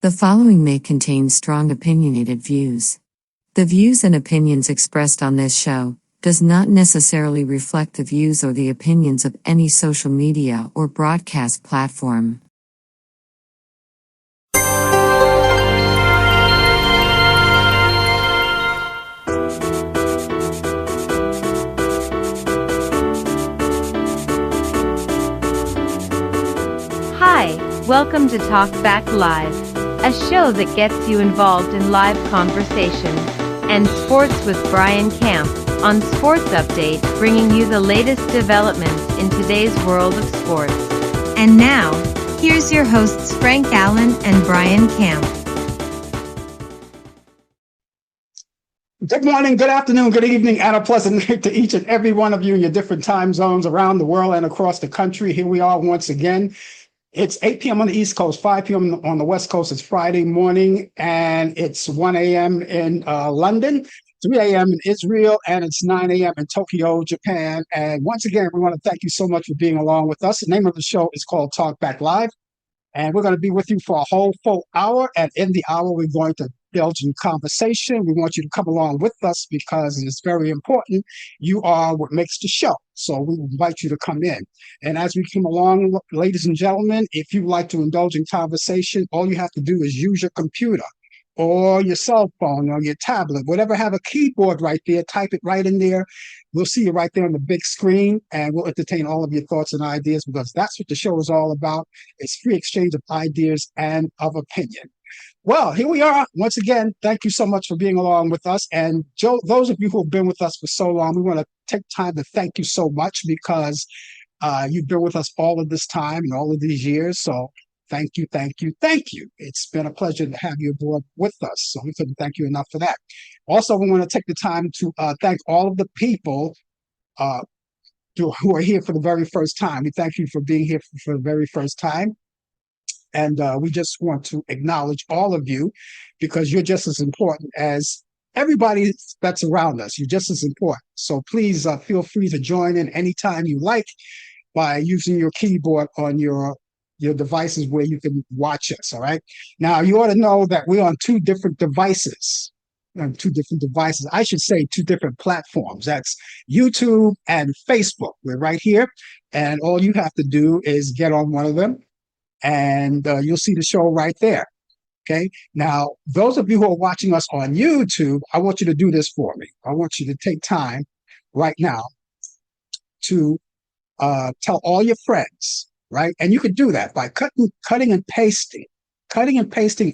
The following may contain strong opinionated views. The views and opinions expressed on this show does not necessarily reflect the views or the opinions of any social media or broadcast platform. Hi, welcome to Talk Back Live, a show that gets you involved in live conversations and sports with Brian Camp on Sports Update, bringing you the latest developments in today's world of sports. And now, here's your hosts Frank Allan and Brian Camp. Good morning, good afternoon, good evening, and a pleasant night to each and every one of you in your different time zones around the world and across the country. Here we are once again. It's 8 p.m. on the East Coast, 5 p.m. on the West Coast. It's Friday morning, and it's 1 a.m. in London, 3 a.m. in Israel, and it's 9 a.m. in Tokyo, Japan. And once again, we want to thank you so much for being along with us. The name of the show is called Talk Back Live, and we're going to be with you for a whole full hour. And in the hour, we're going to indulge in conversation. We want you to come along with us because it's very important. You are what makes the show. So we invite you to come in. And as we come along, ladies and gentlemen, if you like to indulge in conversation, all you have to do is use your computer or your cell phone or your tablet, whatever, have a keyboard right there, type it right in there. We'll see you right there on the big screen, and we'll entertain all of your thoughts and ideas because that's what the show is all about. It's free exchange of ideas and of opinion. Well, here we are. Once again, thank you so much for being along with us. And Joe, those of you who have been with us for so long, we want to take time to thank you so much because you've been with us all of this time and all of these years. So thank you, thank you, thank you. It's been a pleasure to have you aboard with us. So we couldn't thank you enough for that. Also, we want to take the time to thank all of the people who are here for the very first time. We thank you for being here for the very first time. And we just want to acknowledge all of you because you're just as important as everybody that's around us. You're just as important. So please feel free to join in anytime you like by using your keyboard on your devices where you can watch us, all right? Now, you ought to know that we're on two different devices. I should say two different platforms. That's YouTube and Facebook. We're right here. And all you have to do is get on one of them. And you'll see the show right there, okay? Now, those of you who are watching us on YouTube, I want you to do this for me. I want you to take time right now to tell all your friends, right? And you could do that by cutting and pasting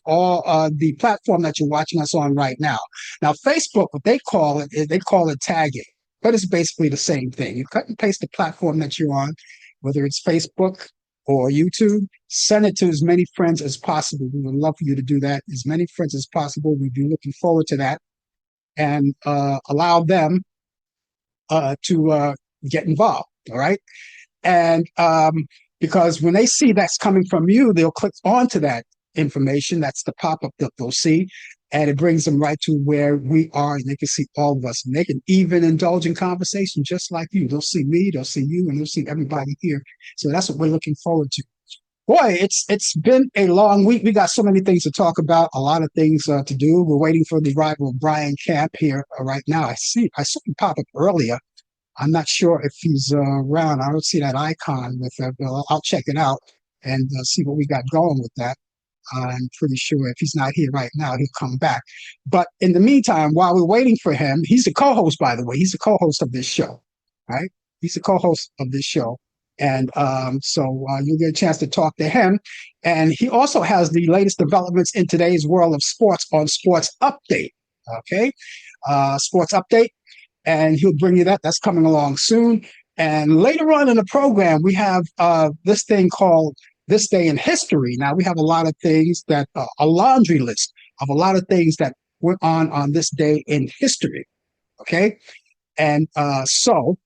all the platform that you're watching us on right now. Now, Facebook, what they call it is they call it tagging, but it's basically the same thing. You cut and paste the platform that you're on, whether it's Facebook or YouTube, send it to as many friends as possible. We would love for you to do that. As many friends as possible. We'd be looking forward to that. And allow them to get involved, all right? And because when they see that's coming from you, they'll click onto that information. That's the pop-up that they'll see. And it brings them right to where we are, and they can see all of us. And they can even indulge in conversation just like you. They'll see me, they'll see you, and they'll see everybody here. So that's what we're looking forward to. Boy, it's been a long week. We got so many things to talk about, a lot of things to do. We're waiting for the arrival of Brian Camp here right now. I saw him pop up earlier. I'm not sure if he's around. I don't see that icon with it. I'll check it out and see what we got going with that. I'm pretty sure if he's not here right now, he'll come back. But in the meantime, while we're waiting for him, he's a co-host, by the way. He's a co-host of this show, right? He's a co-host of this show. And so you'll get a chance to talk to him. And he also has the latest developments in today's world of sports on Sports Update, okay? Sports Update. And he'll bring you that. That's coming along soon. And later on in the program, we have this thing called This Day in History. Now, we have a lot of things that, a laundry list of a lot of things that went on this day in history, okay? And so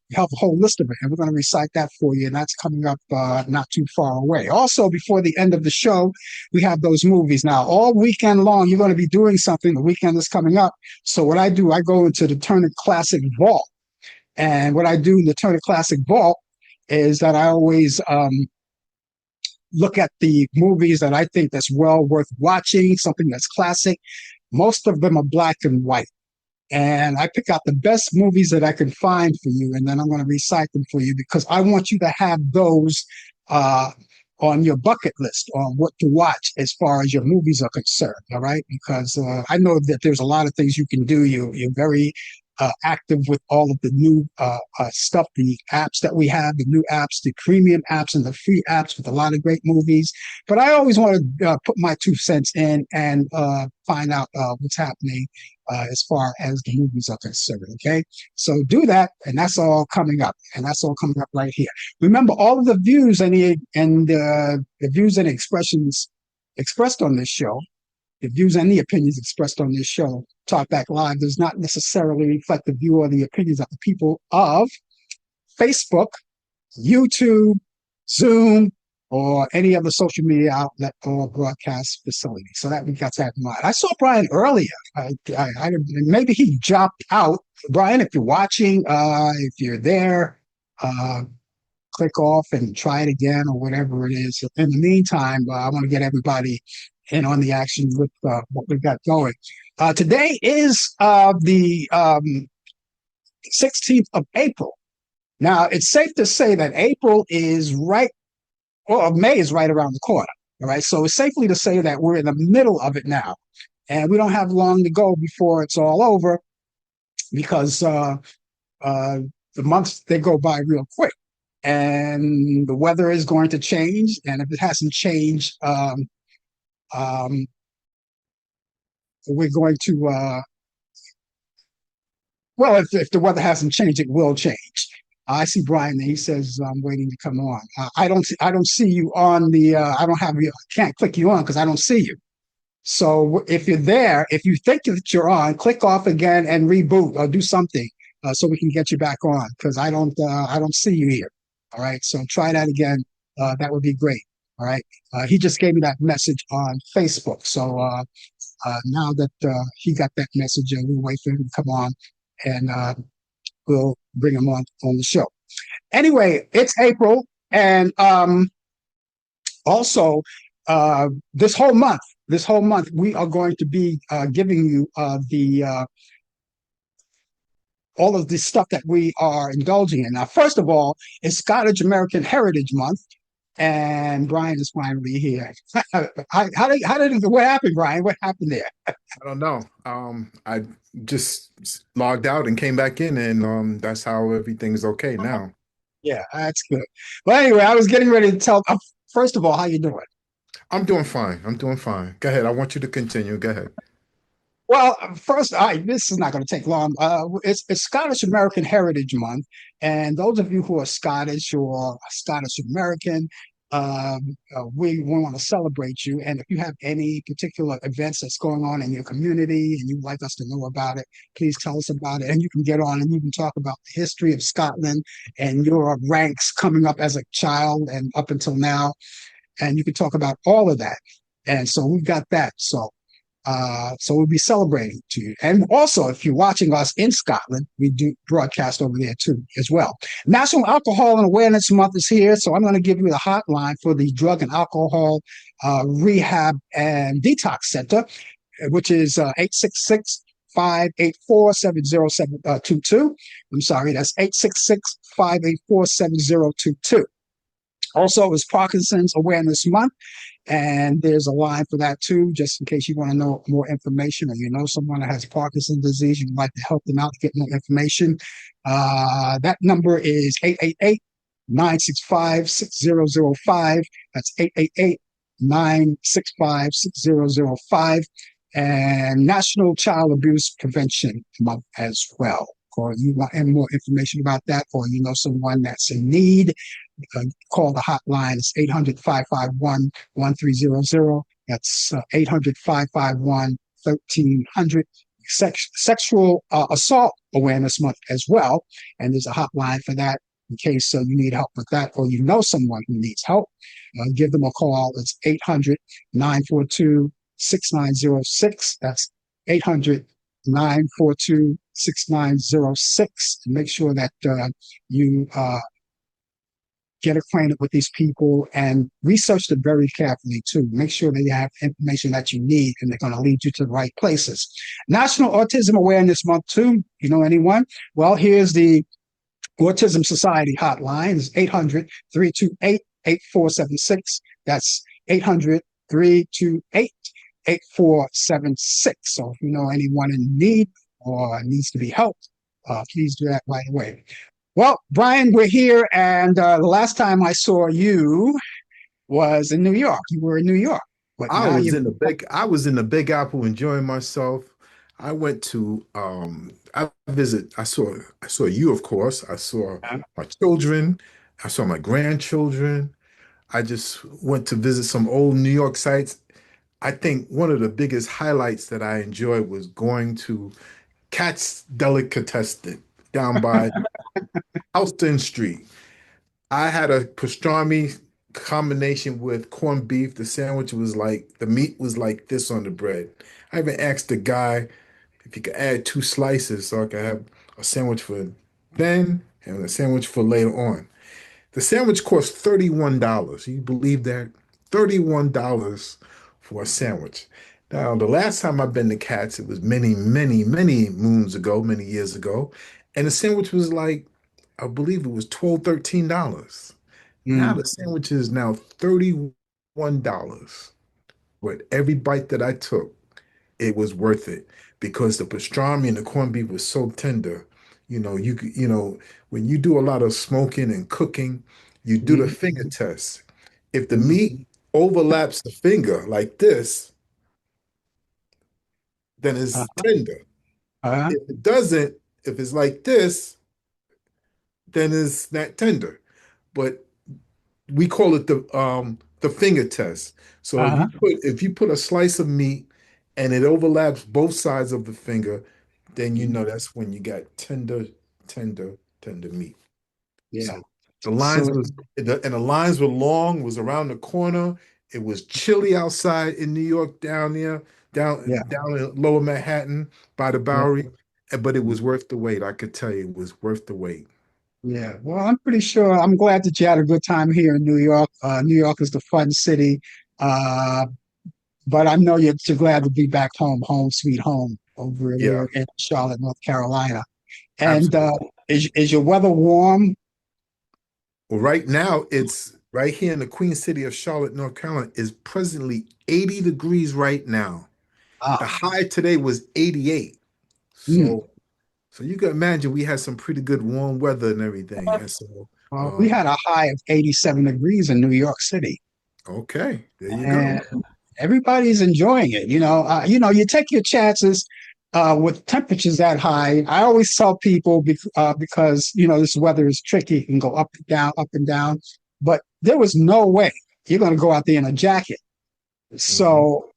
we have a whole list of it, and we're going to recite that for you, and that's coming up not too far away. Also, before the end of the show, we have those movies. Now, all weekend long, you're going to be doing something. The weekend is coming up. So what I do, I go into the Turner Classic Vault. And what I do in the Turner Classic Vault is that I always look at the movies that I think that's well worth watching, something that's classic. Most of them are black and white. And I pick out the best movies that I can find for you, and then I'm going to recite them for you because I want you to have those uh, on your bucket list on what to watch as far as your movies are concerned. All right, because I know that there's a lot of things you can do. You're very active with all of the new stuff, the apps that we have, the new apps, the premium apps, and the free apps with a lot of great movies. But I always want to put my 2 cents in and find out what's happening as far as the movies are concerned. Okay, so do that, and that's all coming up, and that's all coming up right here. Remember, all of the views and the views and expressions expressed on this show, the views and the opinions expressed on this show, Talk Back Live, does not necessarily reflect the view or the opinions of the people of Facebook, YouTube, Zoom, or any other social media outlet or broadcast facility. So that we got to have in mind. I saw Brian earlier. Maybe he dropped out. Brian, if you're watching, if you're there, click off and try it again or whatever it is. In the meantime, I want to get everybody in on the action with what we've got going. Today is the 16th of April. Now, it's safe to say that April is right, or May is right around the corner. All right. So it's safely to say that we're in the middle of it now. And we don't have long to go before it's all over because the months, they go by real quick. And the weather is going to change. And if it hasn't changed, we're going to, well, if the weather hasn't changed, it will change. I see Brian, and he says, I'm waiting to come on. I don't see you on the, I don't have you, I can't click you on because I don't see you. So if you're there, if you think that you're on, click off again and reboot or do something so we can get you back on because I don't see you here. All right. So try that again. That would be great. All right. He just gave me that message on Facebook. So now that he got that message, we'll wait for him to come on and we'll bring him on the show. Anyway, it's April. And also this whole month, we are going to be giving you all of the stuff that we are indulging in. Now, first of all, it's Scottish American Heritage Month, and Brian is finally here. What happened, Brian? What happened there? I don't know. I just logged out and came back in, and that's how everything's okay now. Yeah, that's good. Well, anyway, I was getting ready to tell. First of all, how you doing? I'm doing fine. Go ahead. I want you to continue. Go ahead. Well, first, this is not going to take long. It's Scottish American Heritage Month, and those of you who are Scottish or Scottish American, we want to celebrate you. And if you have any particular events that's going on in your community and you'd like us to know about it, please tell us about it. And you can get on and you can talk about the history of Scotland and your ranks coming up as a child and up until now. And you can talk about all of that. And so we've got that. So we'll be celebrating to you. And also, if you're watching us in Scotland, we do broadcast over there too, as well. National Alcohol and Awareness Month is here. So I'm going to give you the hotline for the Drug and Alcohol Rehab and Detox Center, which is 866-584-7022. I'm sorry, that's 866-584-7022. Also, it's Parkinson's Awareness Month, and there's a line for that too, just in case you want to know more information or you know someone that has Parkinson's disease, you'd like to help them out to get more information. That number is 888-965-6005. That's 888-965-6005. And National Child Abuse Prevention Month as well. Or you want any more information about that, or you know someone that's in need, call the hotline. It's 800-551-1300. That's 800-551-1300. Sexual Assault Awareness Month as well. And there's a hotline for that in case you need help with that, or you know someone who needs help. Give them a call. It's 800-942-6906. That's 800-942-6906, and make sure that you get acquainted with these people and research them very carefully too. Make sure that you have information that you need and they're going to lead you to the right places. National Autism Awareness Month too. You know anyone? Well, here's the Autism Society hotline. It's 800-328-8476. That's 800-328-8476. So if you know anyone in need or needs to be helped, please do that right away. Well, Brian, we're here, and the last time I saw you was in New York. You were in New York, but now you. I was in the Big Apple enjoying myself. I went to I saw you, of course. I saw my children, I saw my grandchildren. I just went to visit some old New York sites. I think one of the biggest highlights that I enjoyed was going to Cat's Delicatessen down by Houston Street. I had a pastrami combination with corned beef. The sandwich was like, the meat was like this on the bread. I even asked the guy if he could add two slices so I could have a sandwich for then and a sandwich for later on. The sandwich cost $31. You believe that? $31 for a sandwich. Now, the last time I've been to Cats, it was many, many, many moons ago, many years ago. And the sandwich was like, I believe it was $12, $13. Now Mm, the sandwich is now $31. But every bite that I took, it was worth it because the pastrami and the corned beef was so tender. When you do a lot of smoking and cooking, you do the mm, finger test. If the meat mm, overlaps the finger like this, then uh, it's tender. uh, If it doesn't, if it's like this, then it's not tender. But we call it the finger test. So uh, if you put a slice of meat and it overlaps both sides of the finger, then you know that's when you got tender, tender, tender meat. yeah. So So, the lines were long, was around the corner. It was chilly outside in New York down there, yeah, down in Lower Manhattan by the yeah, Bowery. But it was worth the wait. I could tell you it was worth the wait. yeah. Well, I'm pretty sure. I'm glad that you had a good time here in New York. New York is the fun city. Uh, but I know you're glad to be back home, home sweet home, over Yeah, there in Charlotte, North Carolina. And absolutely. is your weather warm? Well, right now, it's right here in the Queen City of Charlotte, North Carolina, is presently 80 degrees right now. The Ah, high today was 88. mm. So you can imagine we had some pretty good warm weather and everything. And so, We had a high of 87 degrees in New York City, okay, there you go. and everybody's enjoying it. You take your chances with temperatures that high. I always tell people because this weather is tricky; it can go up and down, up and down. But there was no way you're going to go out there in a jacket. Hmm. So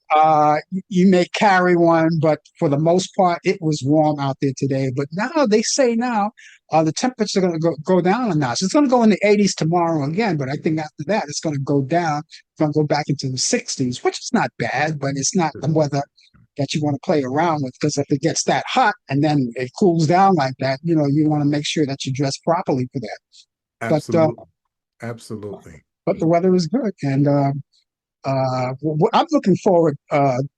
you may carry one, but for the most part, it was warm out there today. But now they say the temperatures are going to go down a notch. It's going to go in the 80s tomorrow again, but I think after that, it's going to go down. It's going to go back into the 60s, which is not bad, but it's not the weather that you want to play around with because if it gets that hot and then it cools down like that, you want to make sure that you dress properly for that. But uh, Absolutely. Absolutely. but the weather is good, and I'm looking forward to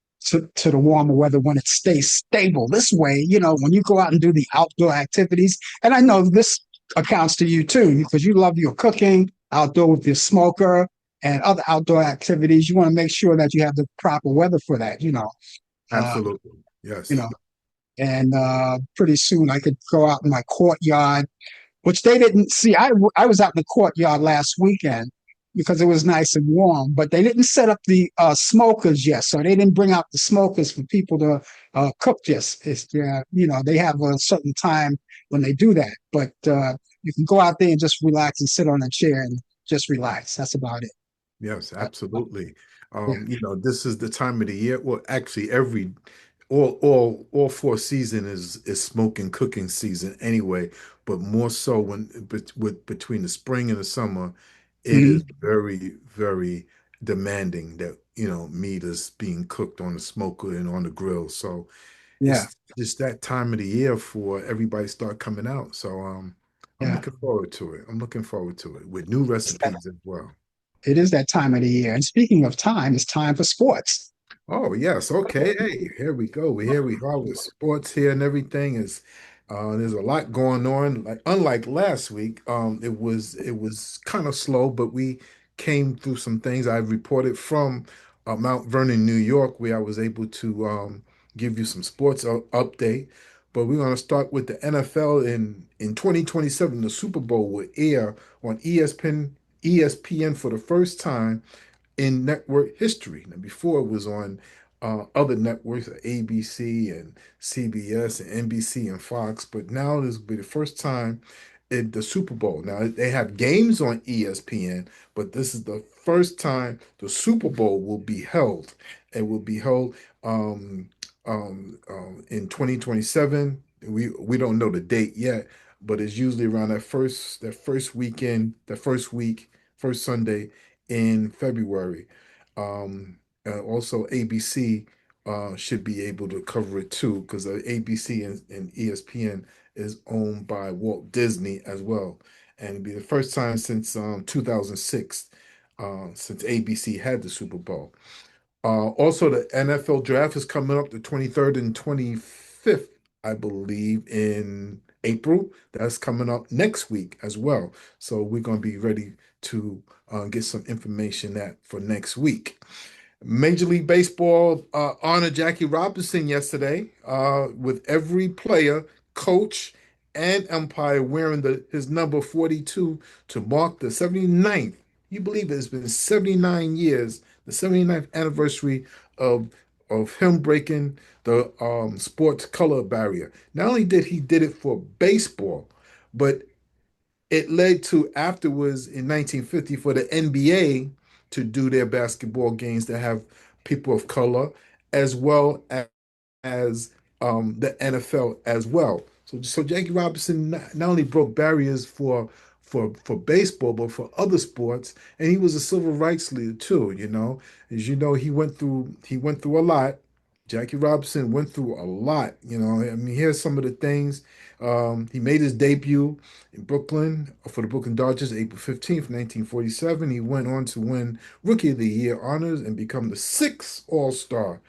the warmer weather when it stays stable. This way, when you go out and do the outdoor activities, and I know this accounts to you too, because you love your cooking outdoor with your smoker and other outdoor activities. You want to make sure that you have the proper weather for that. Uh, Absolutely. you Yes. know, and pretty soon I could go out in my courtyard which they didn't see. I was out in the courtyard last weekend because it was nice and warm, but they didn't set up the smokers yet. So they didn't bring out the smokers for people to cook just. They have a certain time when they do that, but you can go out there and just relax and sit on a chair and just relax. That's about it. Yes, Uh, absolutely. yeah, This is the time of the year. Well, actually, all four season is smoking cooking season anyway, but more so between the spring and the summer, it is mhm. very, very demanding that, meat is being cooked on the smoker and on the grill. So Yeah. it's just that time of the year for everybody start coming out. So I'm Yeah. looking forward to it. I'm looking forward to it with new recipes as well. It is that time of the year. And speaking of time, it's time for sports. Oh yes, okay. Hey, here we go. Here we are with sports here and everything is there's a lot going on. Like unlike last week, it was kind of slow, but we came through some things. I reported from Mount Vernon, New York, where I was able to give you some sports update. But we're going to start with the NFL in 2027. The Super Bowl will air on ESPN for the first time in network history. Now, before it was on other networks, ABC and CBS and NBC and Fox, but now this will be the first time in the Super Bowl. Now, they have games on ESPN, but this is the first time the Super Bowl will be held. It will be held in 2027. We don't know the date yet, but it's usually around that first weekend, that first week, first Sunday in February. Also, ABC should be able to cover it too, because ABC and ESPN is owned by Walt Disney as well. And it'll be the first time since 2006, since ABC had the Super Bowl. Also, the NFL draft is coming up the 23rd and 25th, I believe, in April. That's coming up next week as well. So we're going to be ready to get some information that for next week. Major League Baseball honored Jackie Robinson yesterday with every player, coach, and umpire wearing his number 42 to mark the 79th. You believe it's been 79 years, the 79th anniversary of him breaking the sports color barrier. Not only did he did it for baseball, but it led to afterwards in 1950 for the NBA to do their basketball games to have people of color as well as the NFL as well. So Jackie Robinson not only broke barriers for baseball, but for other sports, and he was a civil rights leader too. As you know, he went through a lot. Jackie Robinson went through a lot. I mean, here's some of the things. He made his debut in Brooklyn for the Brooklyn Dodgers April 15th, 1947. He went on to win Rookie of the Year honors and become the sixth All-Star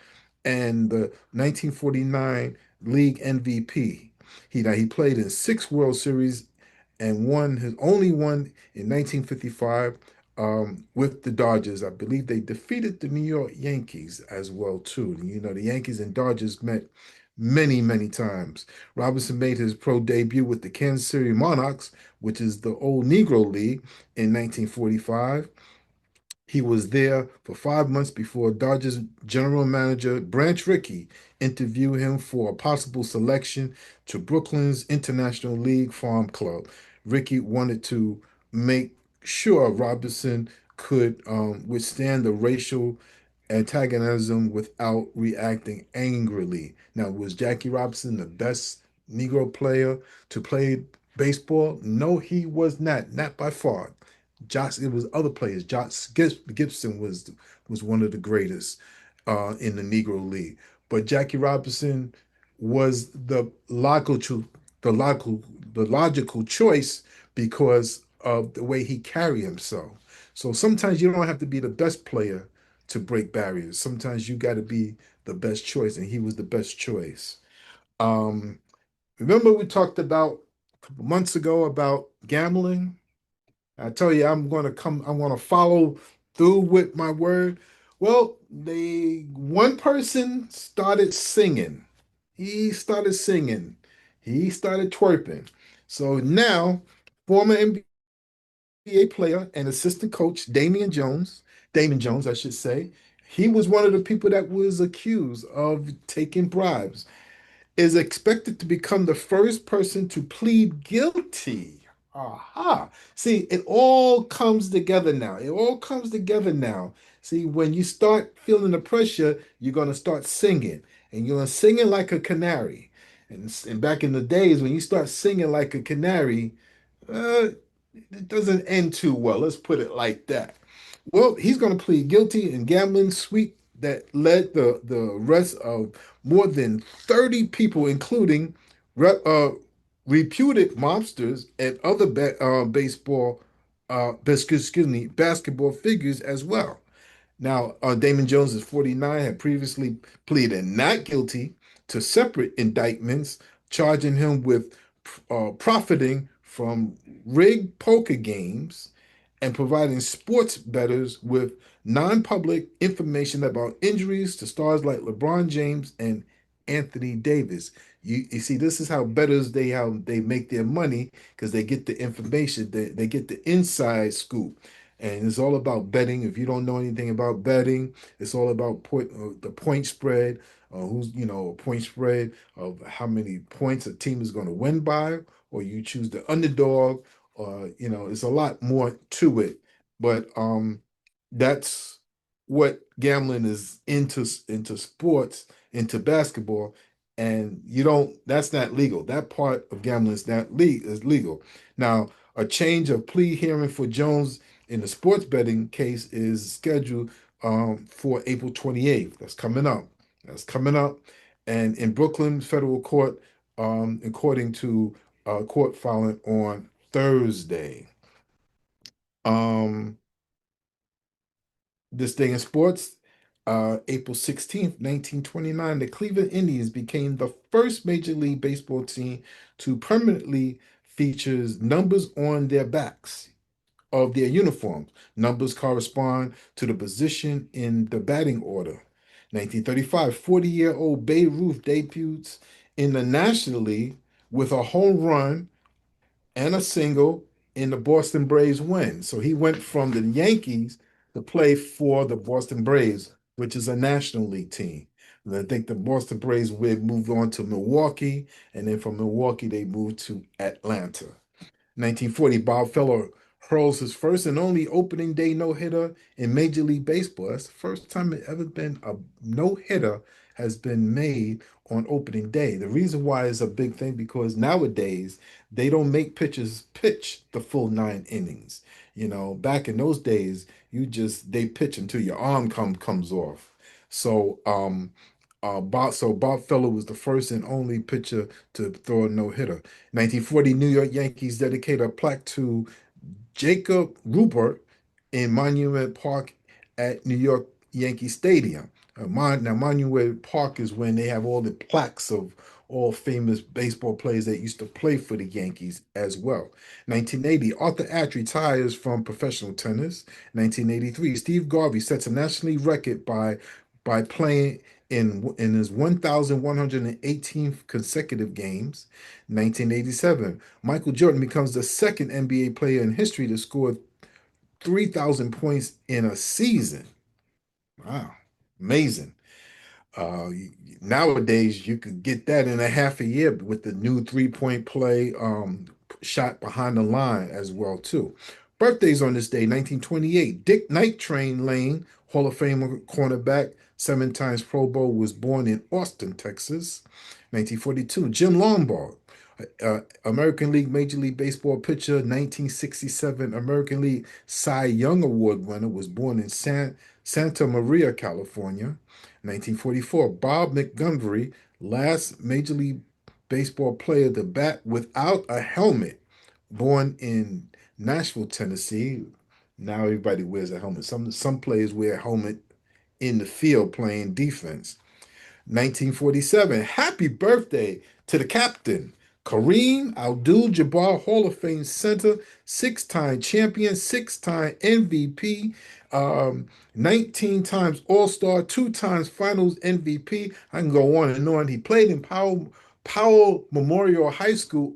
and the 1949 league MVP. He played in six World Series and won his only one in 1955 with the Dodgers. I believe they defeated the New York Yankees as well too. The Yankees and Dodgers met many, many times. Robinson made his pro debut with the Kansas City Monarchs, which is the old Negro League, in 1945. He was there for 5 months before Dodgers general manager Branch Rickey interviewed him for a possible selection to Brooklyn's International League Farm Club. Rickey wanted to make sure Robinson could withstand the racial antagonism without reacting angrily. Now, was Jackie Robinson the best Negro player to play baseball? No, he was not by far. It was other players. Josh Gibson was one of the greatest in the Negro League, but Jackie Robinson was the logical, the logical choice because of the way he carried himself. So sometimes you don't have to be the best player to break barriers. Sometimes you got to be the best choice, and he was the best choice. Um, Remember we talked about a couple months ago about gambling? I tell you, I'm gonna follow through with my word. Well, one person started singing. He started singing. He started twerping. So now, former NBA player and assistant coach Damon Jones, I should say, he was one of the people that was accused of taking bribes, is expected to become the first person to plead guilty. Aha. See, it all comes together now. It all comes together now. See, when you start feeling the pressure, you're going to start singing, and you're going to sing it like a canary. And back in the days, when you start singing like a canary, uh, it doesn't end too well. Let's put it like that. Well, he's going to plead guilty in gambling suite that led the rest of more than 30 people, including Re- uh, reputed mobsters and other basketball figures as well. Now, Damon Jones is 49, had previously pleaded not guilty to separate indictments, charging him with profiting from rigged poker games and providing sports bettors with non-public information about injuries to stars like LeBron James and Anthony Davis. You see, this is how they make their money because they get the information, they get the inside scoop. And it's all about betting. If you don't know anything about betting, it's all about the point spread, a point spread of how many points a team is going to win by, or you choose the underdog, or it's a lot more to it. But that's what gambling is into sports, into basketball, and that's not legal. That part of gambling is legal. Now, a change of plea hearing for Jones in the sports betting case is scheduled for April 28th. That's coming up. That's coming up. And in Brooklyn federal court, according to court filing on Thursday. Um, this day in sports, April 16th, 1929, the Cleveland Indians became the first Major League Baseball team to permanently feature numbers on their backs of their uniforms. Numbers correspond to the position in the batting order. 1935, 40-year-old Babe Ruth debuts in the National League with a home run and a single in the Boston Braves win. So he went from the Yankees to play for the Boston Braves, which is a National League team. And I think the Boston Braves moved on to Milwaukee, and then from Milwaukee they moved to Atlanta. 1940, Bob Feller hurls his first and only opening day no-hitter in Major League Baseball. That's the first time it ever been a no-hitter has been made on opening day. The reason why it's a big thing because nowadays they don't make pitchers pitch the full 9 innings. Back in those days, they pitch until your arm comes off. So Bob Feller was the first and only pitcher to throw a no-hitter. 1940, New York Yankees dedicate a plaque to Jacob Rupert in Monument Park at New York Yankee Stadium. Now, Monument Park is when they have all the plaques of all famous baseball players that used to play for the Yankees as well. 1980, Arthur Ashe retires from professional tennis. 1983, Steve Garvey sets a national record by playing in his 1,118th consecutive games. 1987, Michael Jordan becomes the second NBA player in history to score 3,000 points in a season. Wow, amazing. Uh, Nowadays, you could get that in a half a year with the new three-point play shot behind the line as well too. Birthdays on this day, 1928. Dick Night Train Lane, Hall of Fame cornerback, 7 times Pro Bowl, was born in Austin, Texas. 1942. Jim Lombard, American League Major League Baseball pitcher, 1967 American League Cy Young Award winner, was born in Santa Maria, California. 1944, Bob Montgomery, last Major League Baseball player to bat without a helmet, born in Nashville, Tennessee. Now everybody wears a helmet. Some players wear a helmet in the field playing defense. 1947, happy birthday to the captain, Kareem Abdul-Jabbar, Hall of Fame center, 6-time champion, 6-time MVP, 19 times All-Star, 2 times Finals MVP. I can go on and on. He played in Powell Memorial High School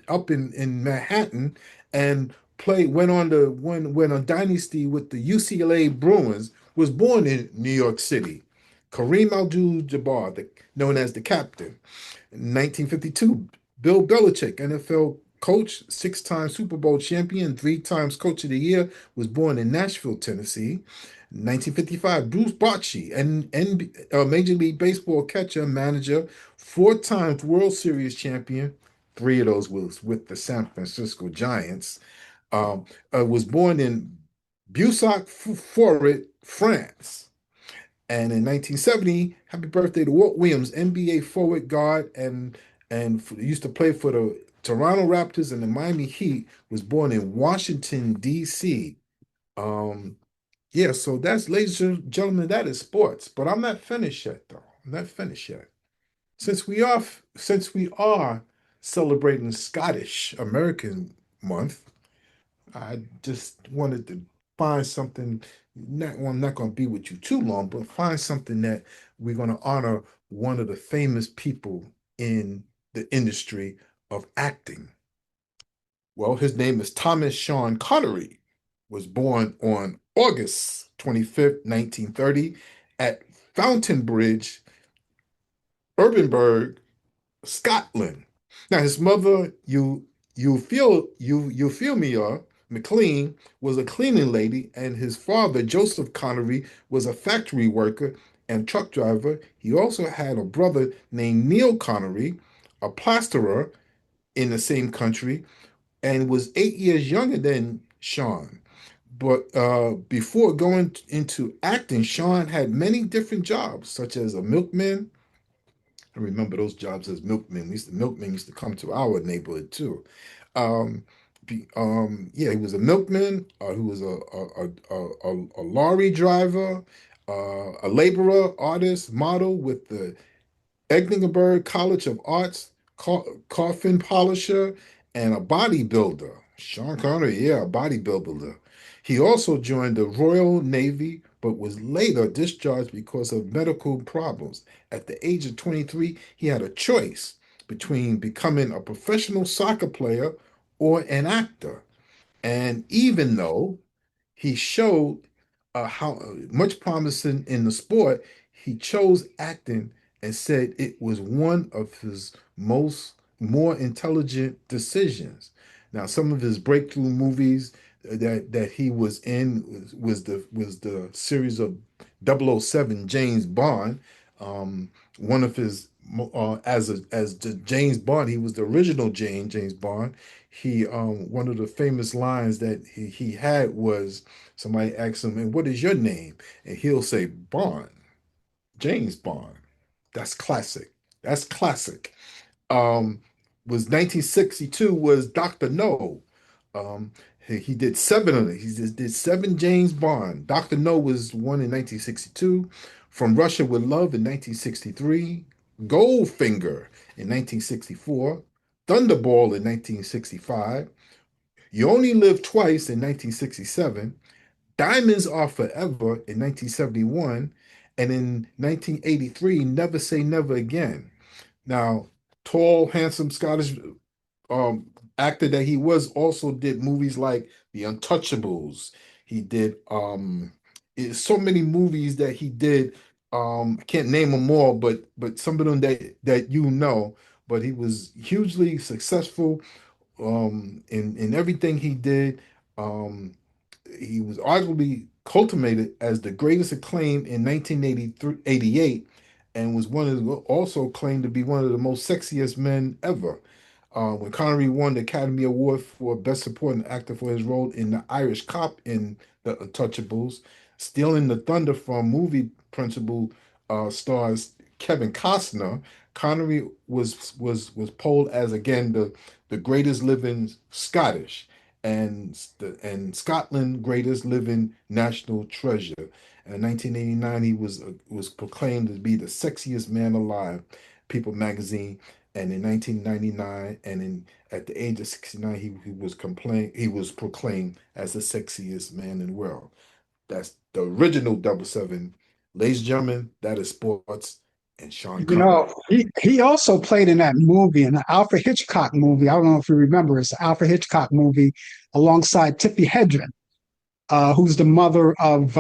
up in Manhattan and went on dynasty with the UCLA Bruins, was born in New York City. Kareem Abdul-Jabbar, known as the captain. In 1952, Bill Belichick, NFL coach, 6-time Super Bowl champion, 3 times Coach of the Year, was born in Nashville, Tennessee. 1955, Bruce Bochy, Major League Baseball catcher, manager, 4 times World Series champion, 3 of those was with the San Francisco Giants, was born in Busac-Forêt, France. And in 1970, happy birthday to Walt Williams, NBA forward guard, and used to play for the Toronto Raptors and the Miami Heat, was born in Washington, D.C. Um, yeah, so that's, ladies and gentlemen, that is sports. But I'm not finished yet, though. I'm not finished yet. Since we are celebrating Scottish American Month, I just wanted to find something. Not, well, I'm not going to be with you too long, but find something that we're going to honor one of the famous people in the industry of acting. Well, his name is Thomas Sean Connery. Was born on August 25th, 1930, at Fountainbridge, Edinburgh, Scotland. Now his mother, Euphemia McLean, was a cleaning lady, and his father, Joseph Connery, was a factory worker and truck driver. He also had a brother named Neil Connery, a plasterer in the same country, and was 8 years younger than Sean. But before going into acting, Sean had many different jobs, such as a milkman. I remember those jobs as milkmen. Milkmen used to come to our neighborhood too. Um, yeah, he was a milkman. He was a lorry driver, a laborer, artist, model with the Edinburgh College of Arts, coffin polisher, and a bodybuilder. Sean Connery, yeah, a bodybuilder. He also joined the Royal Navy, but was later discharged because of medical problems. At the age of 23, he had a choice between becoming a professional soccer player or an actor. And even though he showed how much promising in the sport, he chose acting and said it was one of his most more intelligent decisions. Now, some of his breakthrough movies that he was in was the series of 007 James Bond. One of his as the James Bond, he was the original James Bond. He one of the famous lines that he had was, somebody asked him, "And what is your name?" And he'll say, "Bond, James Bond." That's classic. That's classic. Um, was 1962 was Dr. No. He did seven of it. He just did seven James Bond. Dr. No was one in 1962. From Russia with Love in 1963. Goldfinger in 1964. Thunderball in 1965. You Only Live Twice in 1967. Diamonds Are Forever in 1971. And in 1983, Never Say Never Again. Now, tall, handsome Scottish um, actor that he was, also did movies like The Untouchables. He did so many movies that he did. I can't name them all, but some of them that you know. But he was hugely successful in everything he did. Um, he was arguably cultivated as the greatest acclaim in 1983, 88, and was also claimed to be one of the most sexiest men ever. When Connery won the Academy Award for Best Supporting Actor for his role in the Irish cop in The Untouchables, stealing the thunder from movie principal stars Kevin Costner, Connery was polled as again the greatest living Scottish and Scotland greatest living national treasure. And in 1989, he was proclaimed to be the sexiest man alive, People magazine. And in 1999, and at the age of 69, he was proclaimed as the sexiest man in the world. That's the original double seven. Ladies and gentlemen, that is sports and Sean You Connery. know, he also played in that movie, an Alfred Hitchcock movie. I don't know if you remember, it's an Alfred Hitchcock movie alongside Tippi Hedren, who's the mother of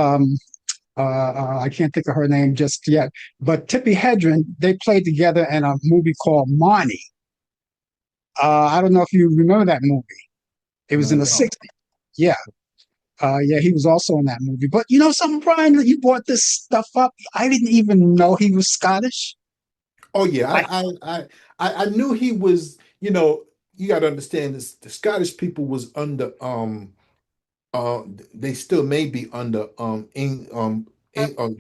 I can't think of her name just yet, but Tippi Hedren. They played together in a movie called Marnie. I don't know if you remember that movie. It was No, in I the don't. 60s. Yeah. Yeah, he was also in that movie. But you know something, Brian, that you brought this stuff up. I didn't even know he was Scottish. Oh yeah, Like, I knew he was. You got to understand this. The Scottish people was under uh they still may be under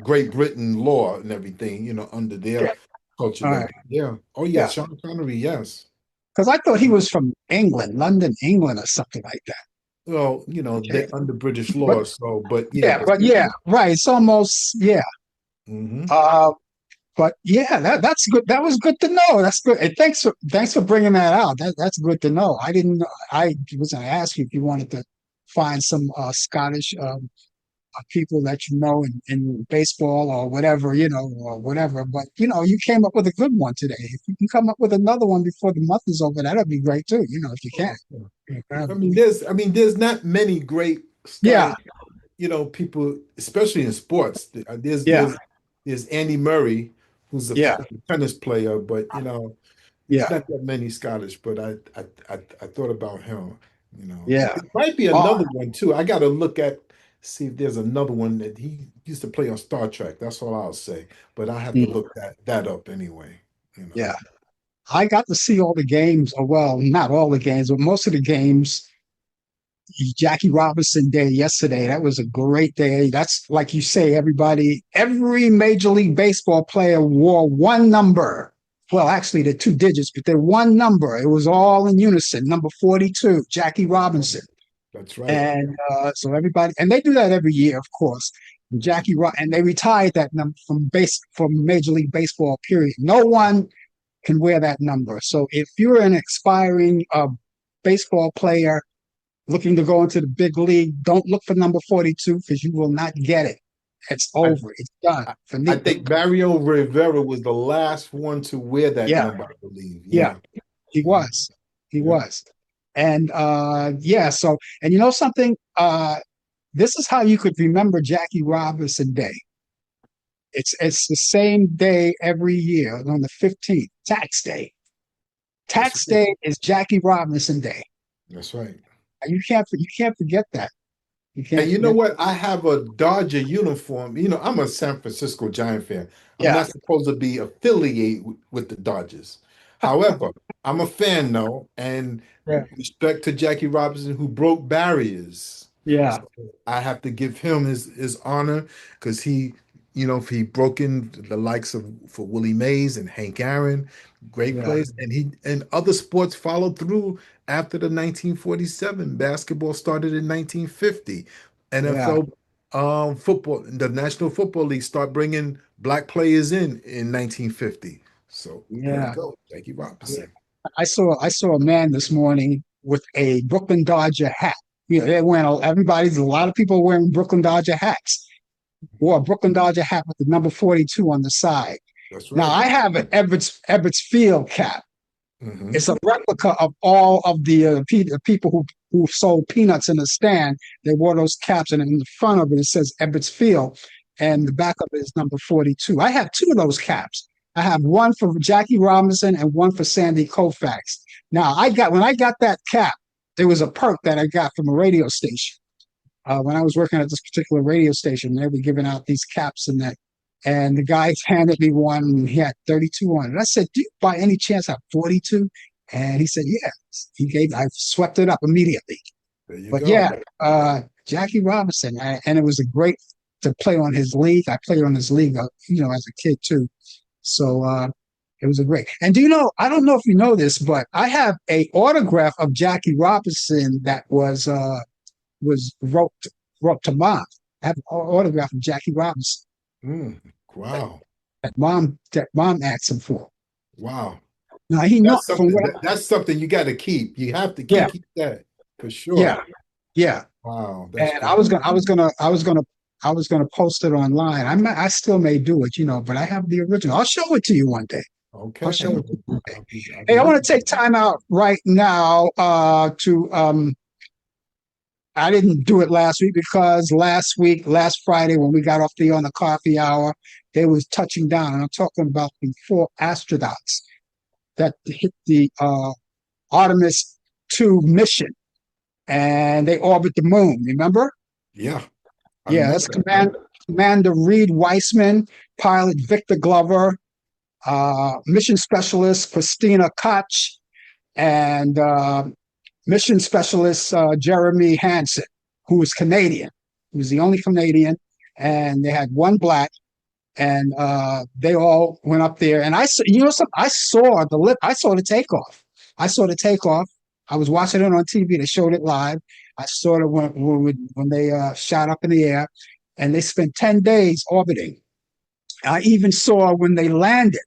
Great Britain law and everything. Under their culture. all But right, yeah, oh yeah, yeah. Sean Connery, yes. Because I thought he was from England, London, England, or something like that. Well, you know, Okay. they're under British But law, so but yeah, yeah, but yeah, right. It's almost yeah. hmm Uh, but yeah, that's good. That was good to know. That's good. And thanks for bringing that out. That's good to know. I didn't know. I was going to ask you if you wanted to find some Scottish people that you know in baseball or whatever, or whatever. But you came up with a good one today. If you can come up with another one before the month is over, that'd be great too. If you can. there's not many great Yeah, Scottish, people, especially in sports. yeah, There's Andy Murray, who's a yeah, tennis player, but there's yeah, not that many Scottish. But I thought about him. yeah. It might be Oh, another one too. I got to see if there's another one that he used to play on Star Trek. That's all I'll say. But I have to mm, look that up anyway. You know. yeah. I got to see all the games. Well, not all the games, but most of the games. Jackie Robinson Day yesterday. That was a great day. That's like you say, every Major League Baseball player wore one number. Well, actually, they're two digits, but they're one number. It was all in unison. Number 42, Jackie Robinson. That's right. And so everybody, and they do that every year, of course. And they retired that number from Major League Baseball. Period. No one can wear that number. So if you're an expiring baseball player looking to go into the big league, don't look for number 42 because you will not get it. It's I, over. It's done. I think Mario Rivera was the last one to wear that Yeah, number, I believe. yeah, Yeah. he was. He Yeah. was. And yeah, so and you know something? This is how you could remember Jackie Robinson Day. It's the same day every year on the 15th, tax day. That's Tax right. day is Jackie Robinson Day. That's right. You can't forget that. You And can't you know forget. what? I have a Dodger uniform. I'm a San Francisco Giant fan. I'm Yeah, not supposed to be affiliated with the Dodgers. However, I'm a fan though, and yeah, respect to Jackie Robinson who broke barriers. yeah, So I have to give him his honor because he broke in the likes of for Willie Mays and Hank Aaron, great yeah, players, and other sports followed through after the 1947. Basketball started in 1950. yeah, NFL football, the National Football League start bringing black players in 1950. So there you yeah. go. Jackie Robinson. I saw a man this morning with a Brooklyn Dodger hat. A lot of people wearing Brooklyn Dodger hats. Wore a Brooklyn Dodger hat with the number 42 on the side. That's Now right. I have an Ebbets Field cap. hmm It's a replica of all of the people who sold peanuts in the stand. They wore those caps, and in the front of it, it says Ebbets Field, and the back of it is number 42. I have two of those caps. I have one for Jackie Robinson and one for Sandy Koufax. Now, when I got that cap, there was a perk that I got from a radio station. When I was working at this particular radio station, they were giving out these caps and that. And the guy handed me one, and he had 32 on it. I said, "Do you by any chance have 42?" And he said, "Yeah." I swept it up immediately. There you But go. yeah, Jackie Robinson, and it was a great to play on his league. I played on his league, as a kid too. So it was a great. And do you know? I don't know if you know this, but I have a autograph of Jackie Robinson that was wrote to mom. I have an autograph of Jackie Robinson Mm, wow. that mom asked him for. Wow. Now he know That's from something what. that's something you got to keep. You have to Yeah, keep that for sure. yeah, yeah. Wow, that's And great. I was gonna post it online. I still may do it, but I have the original. I'll show it to you one day. I'll Okay. show it to you one day. I'll be Hey, I want to looking. take time out right now to I didn't do it last week because last Friday, when we got off on the coffee hour, they was touching down, and I'm talking about the four astronauts that hit the Artemis 2 mission, and they orbit the moon. Remember? Yeah, I Yeah, remember that's that. Yeah. Commander Reed Weissman, pilot Victor Glover, mission specialist Christina Koch, and mission specialist Jeremy Hansen, who was Canadian. He was the only Canadian, and they had one black, and they all went up there. And I saw the takeoff. I saw the takeoff. I was watching it on TV. They showed it live. I saw it when they shot up in the air, and they spent 10 days orbiting. I even saw when they landed,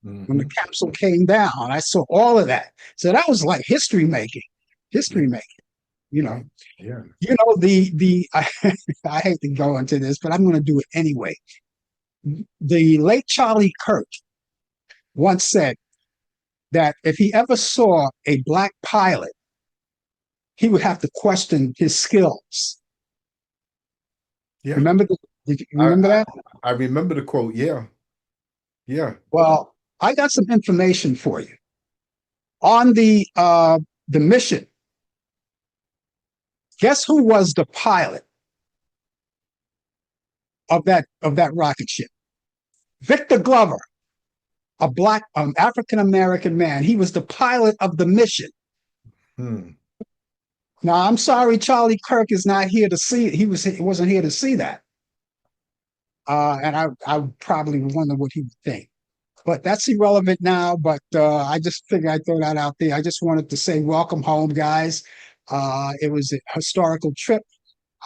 when the capsule came down. I saw all of that. So that was like history making, history making. You know, Yeah. you know the I hate to go into this, but I'm going to do it anyway. The late Charlie Kirk once said that if he ever saw a black pilot, he would have to question his skills. Yeah. Remember? Did you I, remember I that? I remember the quote. Yeah. Yeah. Well, I got some information for you on the mission. Guess who was the pilot of that rocket ship? Victor Glover, a black African American man. He was the pilot of the mission. Hmm. Now, I'm sorry, Charlie Kirk is not here to see it. He wasn't here to see that. And I probably wonder what he would think. But that's irrelevant now. But I just figured I'd throw that out there. I just wanted to say welcome home, guys. It was a historical trip.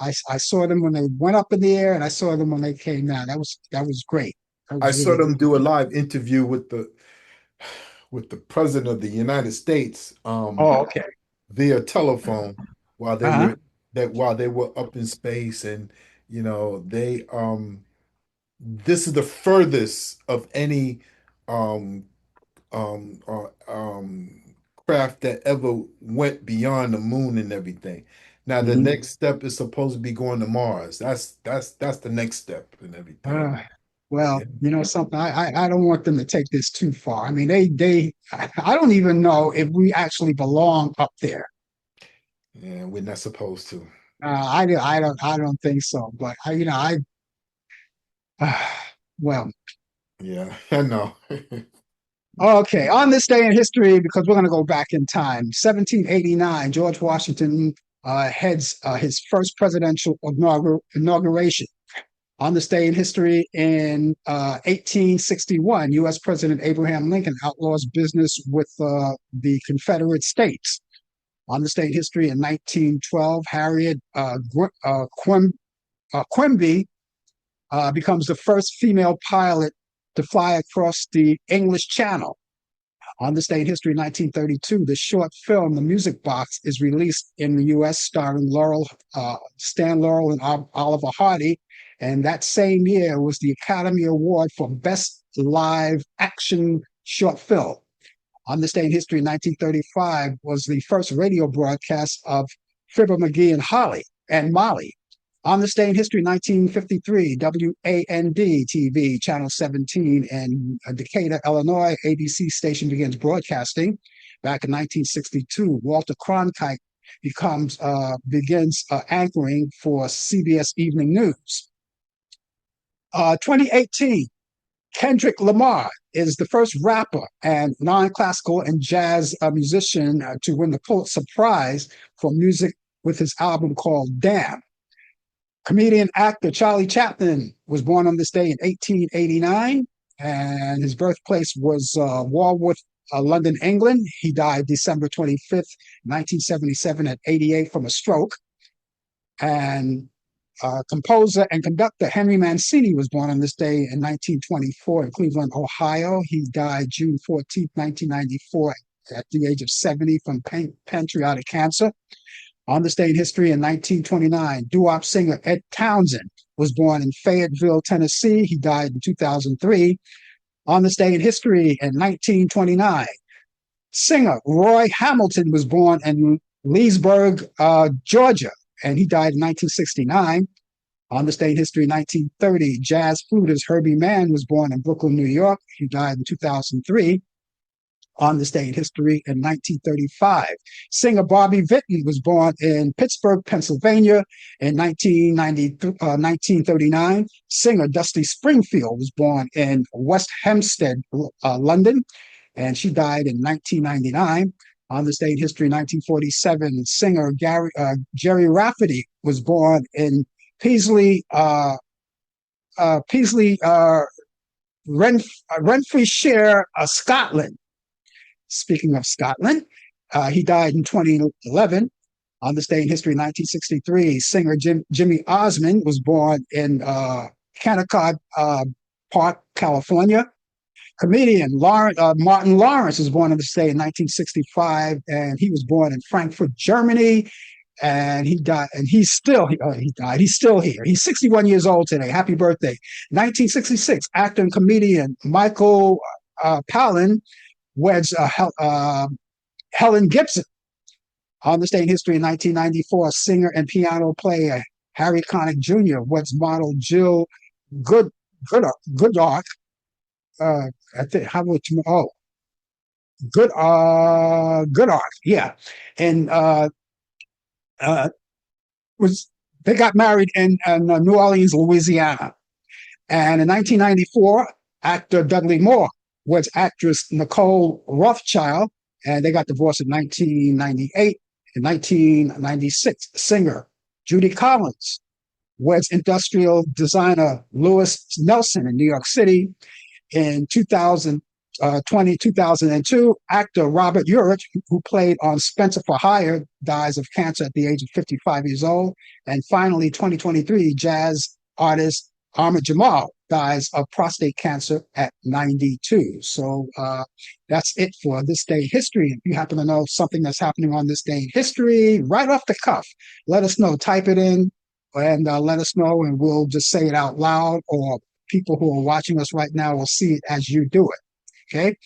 I saw them when they went up in the air, and I saw them when they came down. That was great. That I was saw really them good. do a live interview with the president of the United States Oh, okay. via telephone while they Uh-huh. were while they were up in space, and they this is the furthest of any um um uh, um craft that ever went beyond the moon and everything. Now the Mhm. next step is supposed to be going to Mars. That's the next step and everything. Uh, well, Yeah. you know something. I don't want them to take this too far. I mean, I don't even know if we actually belong up there. Yeah, we're not supposed to. I don't think so. But uh, well, Yeah, I know. okay. On this day in history, because we're going to go back in time, 1789, George Washington heads his first presidential inauguration. On this day in history, in 1861, U.S. President Abraham Lincoln outlaws business with the Confederate States. On this day in history, in 1912, Harriet Quimby becomes the first female pilot to fly across the English Channel. On this day in history, 1932, the short film "The Music Box" is released in the U.S., starring Stan Laurel, and Oliver Hardy. And that same year was the Academy Award for Best Live Action Short Film. On this day in history, 1935, was the first radio broadcast of Fibber McGee and Molly. On this day in history, 1953, WAND TV, Channel 17 in Decatur, Illinois, ABC station begins broadcasting. Back in 1962, Walter Cronkite begins anchoring for CBS Evening News. 2018, Kendrick Lamar is the first rapper and non-classical and jazz musician to win the Pulitzer Prize for music with his album called Damn. Comedian actor Charlie Chaplin was born on this day in 1889, and his birthplace was Walworth, London, England. He died December 25th, 1977, at 88 from a stroke. And composer and conductor Henry Mancini was born on this day in 1924 in Cleveland, Ohio. He died June 14th, 1994, at the age of 70 from pancreatic cancer. On this day in history, in 1929, doo-wop singer Ed Townsend was born in Fayetteville, Tennessee. He died in 2003. On this day in history, in 1929, singer Roy Hamilton was born in Leesburg, Georgia, and he died in 1969. On this day in history, 1930, jazz flutist Herbie Mann was born in Brooklyn, New York. He died in 2003. On this day in history, in 1935, singer Bobby Vinton was born in Pittsburgh, Pennsylvania in 1939. Singer Dusty Springfield was born in West Hempstead, London, and she died in 1999. On this day in history, 1947, singer Jerry Rafferty was born in Paisley, Renfrewshire, Scotland. Speaking of Scotland, He died in 2011. On this day in history, 1963, singer Jimmy Osmond was born in Kennecott Park, California. Comedian Martin Lawrence was born on this day in 1965, and he was born in Frankfurt, Germany. And he died, and he died. He's still here. He's 61 years old today. Happy birthday. 1966, actor and comedian Michael Palin weds Helen Gibson. On this day in history, in 1994, singer and piano player Harry Connick Jr. weds model Jill Goodart. I think how much? Oh, Goodart. Yeah, and they got married in New Orleans, Louisiana. And in 1994, actor Dudley Moore was actress Nicole Rothschild, and they got divorced in 1998. In 1996, singer Judy Collins was industrial designer Louis Nelson in New York City. In 2002, actor Robert Urich, who played on Spencer for Hire, dies of cancer at the age of 55 years old. And finally, 2023, jazz artist Ahmad Jamal dies of prostate cancer at 92. So that's it for this day in history. If you happen to know something that's happening on this day in history, right off the cuff, let us know. Type it in and let us know, and we'll just say it out loud, or people who are watching us right now will see it as you do it. Okay.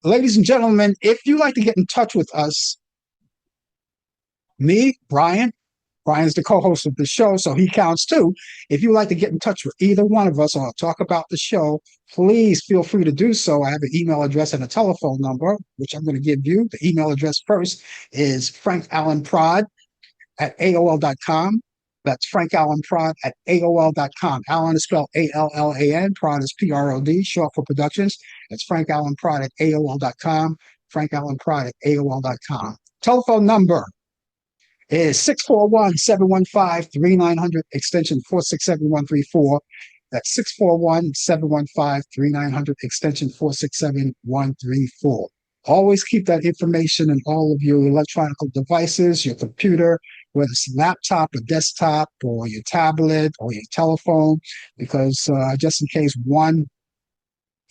Ladies and gentlemen, if you like to get in touch with us, me, Brian's the co-host of the show, so he counts too. If you like to get in touch with either one of us or talk about the show, please feel free to do so. I have an email address and a telephone number, which I'm going to give you. The email address first is frankallanprod@aol.com. That's frankallanprod@aol.com. Allan is spelled Allan. Prod is Prod, short for productions. That's frankallanprod@aol.com. frankallanprod@aol.com. Telephone number is 641-715-3900, extension 467134. That's 641-715-3900, extension 467134. Always keep that information in all of your electronic devices, your computer, whether it's a laptop, a desktop, or your tablet, or your telephone, because just in case one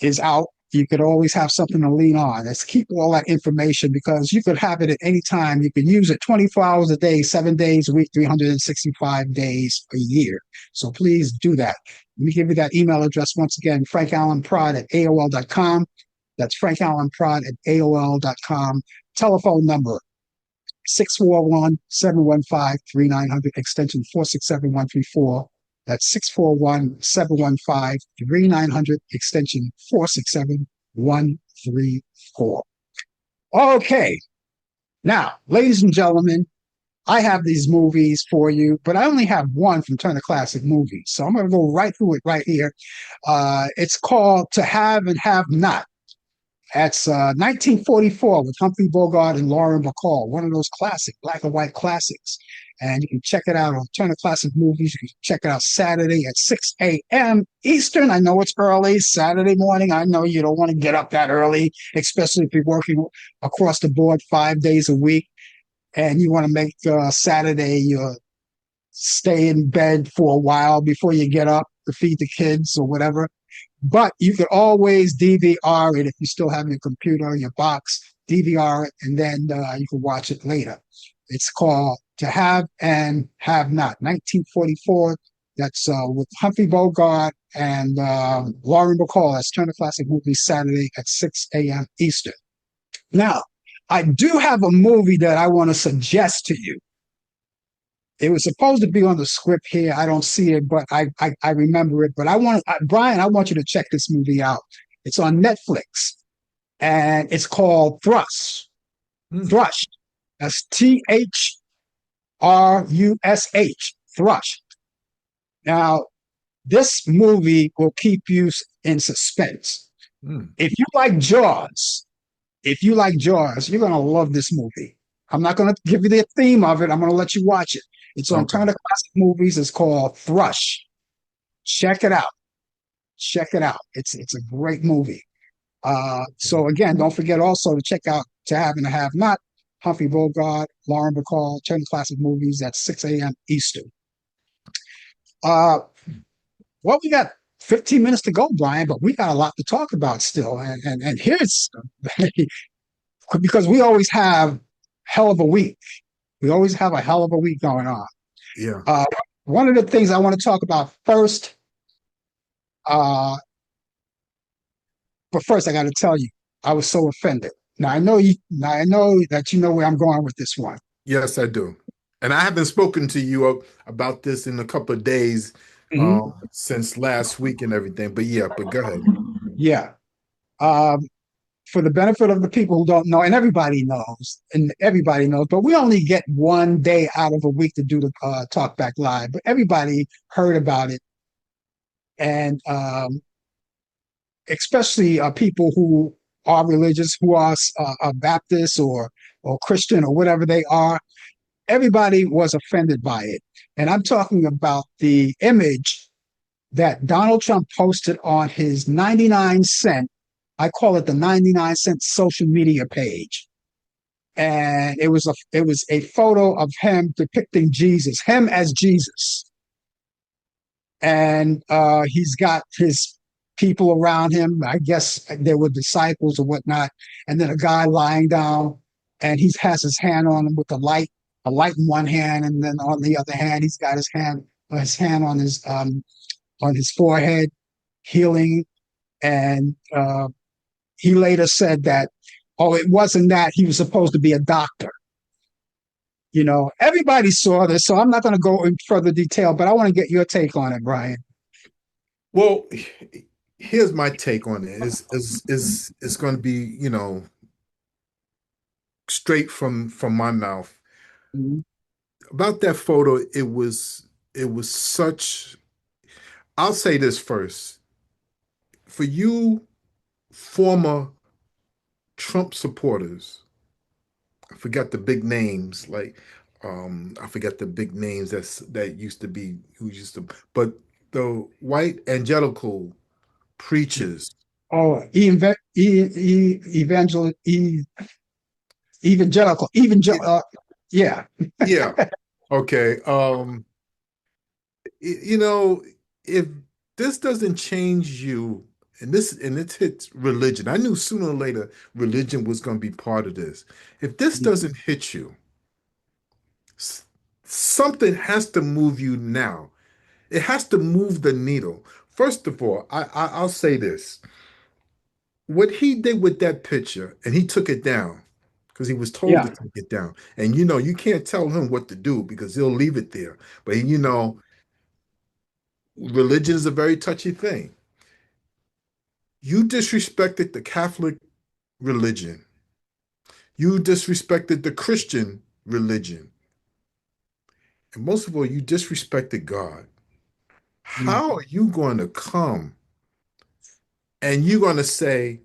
is out, you could always have something to lean on. Let's keep all that information, because you could have it at any time. You can use it 24 hours a day, 7 days a week, 365 days a year. So please do that. Let me give you that email address once again, frankallanprod@aol.com. That's frankallanprod@aol.com. Telephone number 641-715-3900, extension 467134. That's 641-715-3900, extension 467134. Okay. Now, ladies and gentlemen, I have these movies for you, but I only have one from Turner Classic Movies. So I'm going to go right through it right here. It's called To Have and Have Not. That's 1944 with Humphrey Bogart and Lauren Bacall, one of those classic black and white classics. And you can check it out on Turner Classic Movies. You can check it out Saturday at 6 a.m. Eastern. I know it's early, Saturday morning. I know you don't want to get up that early, especially if you're working across the board 5 days a week and you want to make Saturday your stay in bed for a while before you get up to feed the kids or whatever. But you could always DVR it if you still have your computer or your box, DVR it, and then you can watch it later. It's called To Have and Have Not, 1944. That's with Humphrey Bogart and Lauren Bacall. That's Turner Classic Movies, Saturday at 6 a.m. Eastern. Now, I do have a movie that I want to suggest to you. It was supposed to be on the script here. I don't see it, but I remember it. But Brian, I want you to check this movie out. It's on Netflix, and it's called Thrush. Thrush. That's Thrush. Thrush. Now, this movie will keep you in suspense. If you like Jaws, you're going to love this movie. I'm not going to give you the theme of it. I'm going to let you watch it. It's on Turner Classic Movies. It's called Thrush. Check it out. Check it out. It's a great movie. So again, don't forget also to check out To Have and to Have Not, Humphrey Bogart, Lauren Bacall, Turning Classic Movies at 6 a.m. Eastern. Uh, well, we got 15 minutes to go, Brian, but we got a lot to talk about still. And here's because we always have hell of a week. We always have a hell of a week going on. Yeah. One of the things I want to talk about first, uh, but first I got to tell you, I was so offended. Now I know you. Now I know that you know where I'm going with this one. Yes, I do. And I haven't spoken to you about this in a couple of days Mhm. since last week and everything. But yeah, but go ahead. Yeah. Um, for the benefit of the people who don't know, and everybody knows, but we only get one day out of a week to do the Talk Back Live. But everybody heard about it, and especially people who are religious, who are Baptist or Christian or whatever they are. Everybody was offended by it, and I'm talking about the image that Donald Trump posted on his 99 cent. I call it the 99 cent social media page. And it was a photo of him depicting Jesus, him as Jesus. And he's got his people around him. I guess there were disciples or whatnot. And then a guy lying down, and he has his hand on him with a light in one hand, and then on the other hand, he's got his hand on his forehead, healing. And he later said that, oh, it wasn't that he was supposed to be a doctor. Everybody saw this, so I'm not going to go in further detail, but I want to get your take on it, Brian. Well, here's my take on it. Is going to be, straight from my mouth. Mhm. About that photo, it was such. I'll say this first. For you former Trump supporters, I forgot the big names, like I forgot the big names that used to be who used to, but the white evangelical preachers. Oh, evangelical, yeah. Yeah. Okay. If this doesn't change you, and it hits religion, I knew sooner or later religion was going to be part of this. If this doesn't hit you, s- something has to move you now. It has to move the needle. First of all, I'll say this. What he did with that picture, and he took it down because he was told to Yeah. take it down. And you can't tell him what to do because he'll leave it there. But religion is a very touchy thing. You disrespected the Catholic religion. You disrespected the Christian religion. And most of all, you disrespected God. Mm. How are you going to come and you're going to say,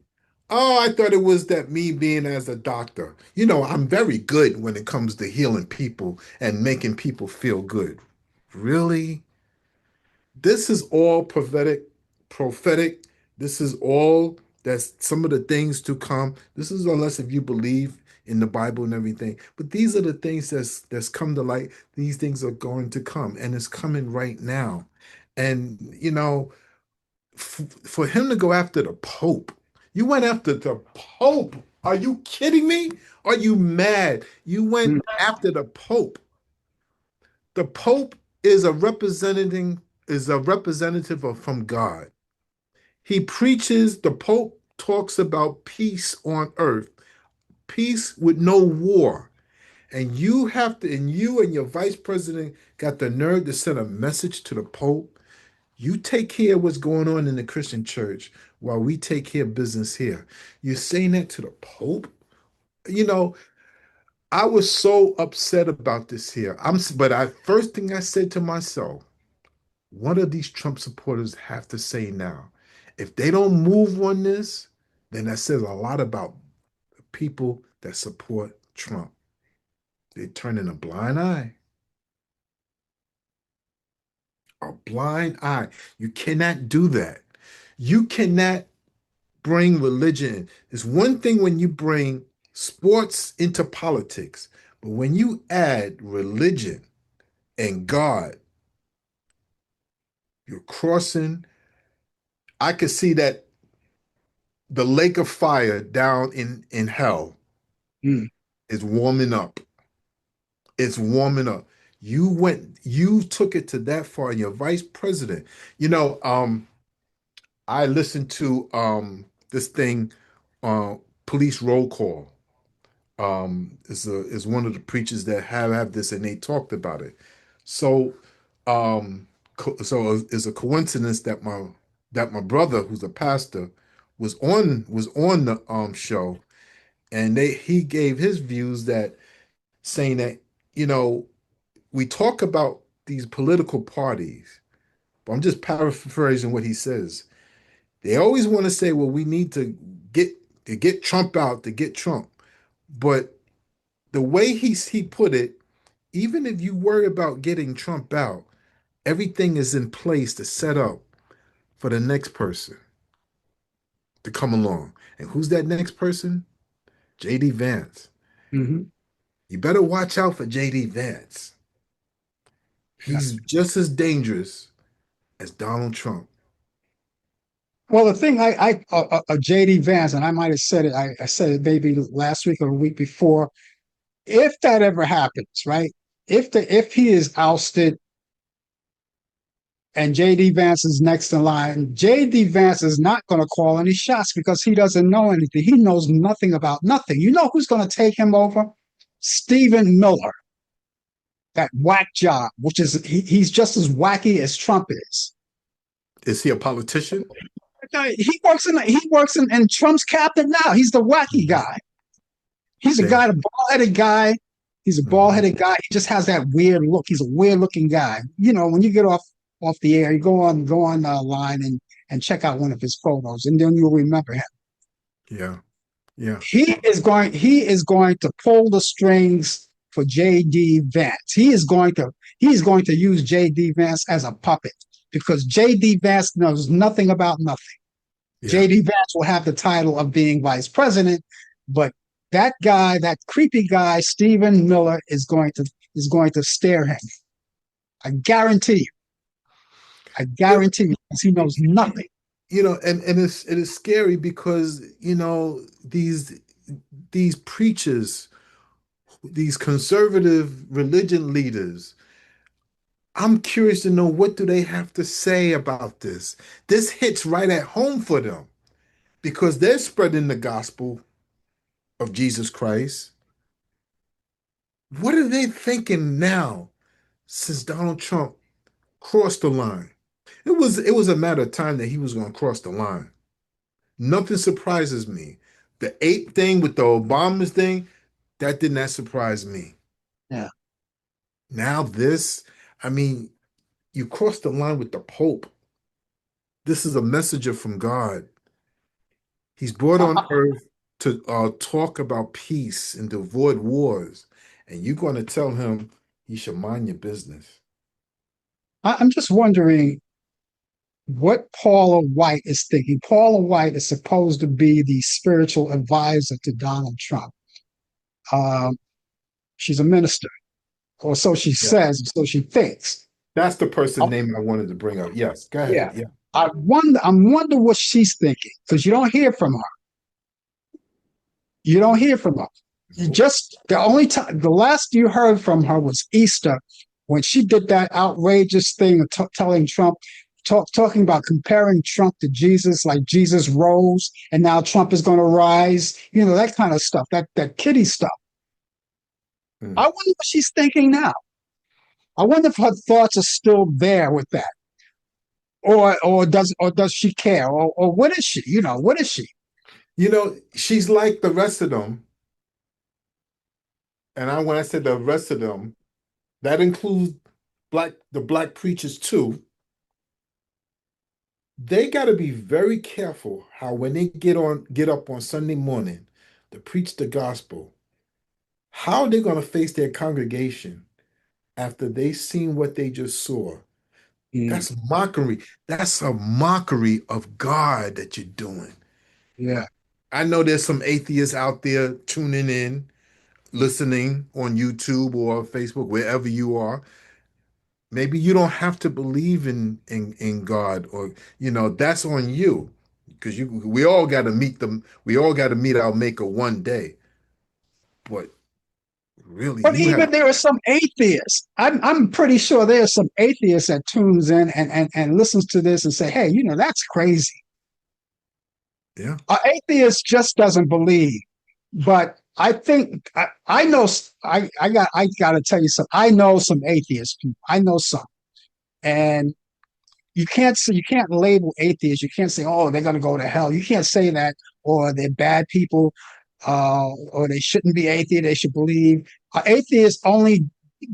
oh, I thought it was that me being as a doctor? I'm very good when it comes to healing people and making people feel good. Really? This is all prophetic. This is all that's some of the things to come. This is unless if you believe in the Bible and everything. But these are the things that's come to light. These things are going to come, and it's coming right now. And for him to go after the Pope, you went after the Pope. Are you kidding me? Are you mad? You Mm. went after the Pope. The Pope is a representative from God. He preaches, the Pope talks about peace on earth, peace with no war. And you and your vice president got the nerve to send a message to the Pope. You take care of what's going on in the Christian church while we take care of business here. You're saying that to the Pope? You know, I was so upset about this here. But first thing I said to myself, what do these Trump supporters have to say now? If they don't move on this, then that says a lot about the people that support Trump. They're turning a blind eye. A blind eye. You cannot do that. You cannot bring religion in. It's one thing when you bring sports into politics, but when you add religion and God, you're crossing. I could see that the lake of fire down in hell Mm. is warming up. It's warming up. You took it to that far, and your vice president. You know, I listened to this thing, uh, police roll call. Is one of the preachers that have this, and they talked about it. So, it's a coincidence that my brother, who's a pastor, was on the show, and he gave his views that saying that you know we talk about these political parties, but I'm just paraphrasing what he says. They always want to say, well, we need get to get Trump out to get Trump. But the way he put it, even if you worry about getting Trump out, everything is in place to set up for the next person to come along. And who's that next person? JD Vance. Hmm. You better watch out for JD Vance. Yeah. He's just as dangerous as Donald Trump. Well, the thing JD Vance, and I might have said it, I said it maybe last week or a week before. If that ever happens, right? If he is ousted and JD Vance is next in line, JD Vance is not going to call any shots because he doesn't know anything. He knows nothing about nothing. You know who's going to take him over? Stephen Miller, that whack job, which is he's just as wacky as Trump is. Is he a politician? He works in Trump's cabinet now. He's the wacky Mhm. guy. He's a Same. guy, a bald-headed guy. He's a Mhm. bald-headed guy. He just has that weird look. He's a weird-looking guy. You know, when you get off the air, you go on line and check out one of his photos, and then you'll remember him. Yeah. Yeah. He is going to pull the strings for JD Vance. He's going to use JD Vance as a puppet because JD Vance knows nothing about nothing. Yeah. JD Vance will have the title of being vice president, but that guy, that creepy guy, Stephen Miller, is going to stare him. I guarantee you. I You know, guarantee you, because he knows nothing. and it is scary because these preachers, these conservative religion leaders, I'm curious to know what do they have to say about this. This hits right at home for them because they're spreading the gospel of Jesus Christ. What are they thinking now since Donald Trump crossed the line? It was a matter of time that he was going to cross the line. Nothing surprises me. The ape thing with the Obamas thing, that did not surprise me. Yeah. Now this, I mean, you crossed the line with the Pope. This is a messenger from God. He's brought on I, earth to talk about peace and to avoid wars. And you're going to tell him he should mind your business. I'm just wondering what Paula White is thinking. Paula White is supposed to be the spiritual advisor to Donald Trump. Um, she's a minister, or so she Yeah. says, so she thinks. That's the person Oh, name I wanted to bring up. Yes, go yeah. ahead. Yeah. I wonder what she's thinking because you don't hear from her. You don't hear from her. Nope. The last you heard from her was Easter when she did that outrageous thing of telling Trump, talking about comparing Trump to Jesus, like Jesus rose and now Trump is going to rise. You know, that kind of stuff, that kiddie stuff. I Mm. wonder what she's thinking now. I wonder if her thoughts are still there with that, or does she care, or what is she? You know, what is she? She's like the rest of them. And when I said the rest of them, that includes the black preachers too. They got to be very careful how when they get up on Sunday morning to preach the gospel, how they're going to face their congregation after they seen what they just saw. Mm. That's mockery. That's a mockery of God that you're doing. Yeah. I know there's some atheists out there tuning in, listening on YouTube or Facebook, wherever you are. Maybe you don't have to believe in God, or that's on you, because we all got to meet them. We all got to meet our maker one day. But really, But you have, even there are some atheists. I'm pretty sure there's some atheists that tunes in and listens to this and say, hey, that's crazy. yeah. An atheist just doesn't believe. But I think I know I got to tell you something. I know some atheist people. I know some, and you can't label atheists. You can't say, oh, they're going to go to hell. You can't say that, or they're bad people, or they shouldn't be atheists. They should believe. Atheists only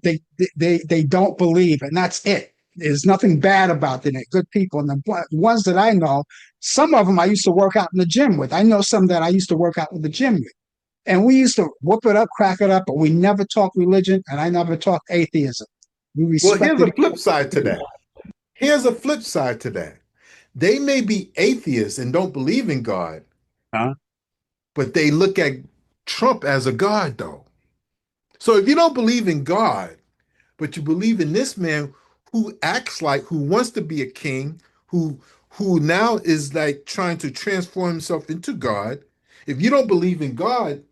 they don't believe, and that's it. There's nothing bad about them. They're good people, and the ones that I know, some of them I used to work out in the gym with. I know some that I used to work out in the gym with. And we used to whoop it up, crack it up, but we never talked religion, and I never talked atheism. We Well, here's respected a each flip side to that. Here's a flip side to that. They may be atheists and don't believe in God, other. but they look at Trump as a god, though. So if you don't believe in God, but you believe in this man who acts like, who wants to be a king, who now is like trying to transform himself into God. If you don't believe in God,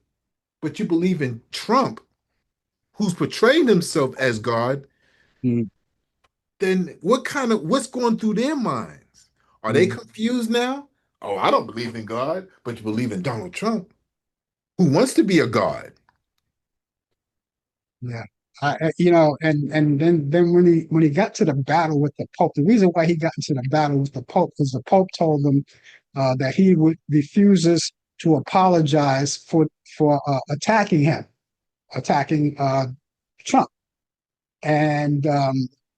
but you believe in Trump, who's portraying himself as God, Mm, then what's going through their minds? Are they mm, confused now? Oh, I don't believe in God, but you believe in Donald Trump, who wants to be a god. yeah. And then when he got to the battle with the Pope, the reason why he got into the battle with the Pope because the Pope told him that he would refuses to apologize for attacking him, attacking Trump, and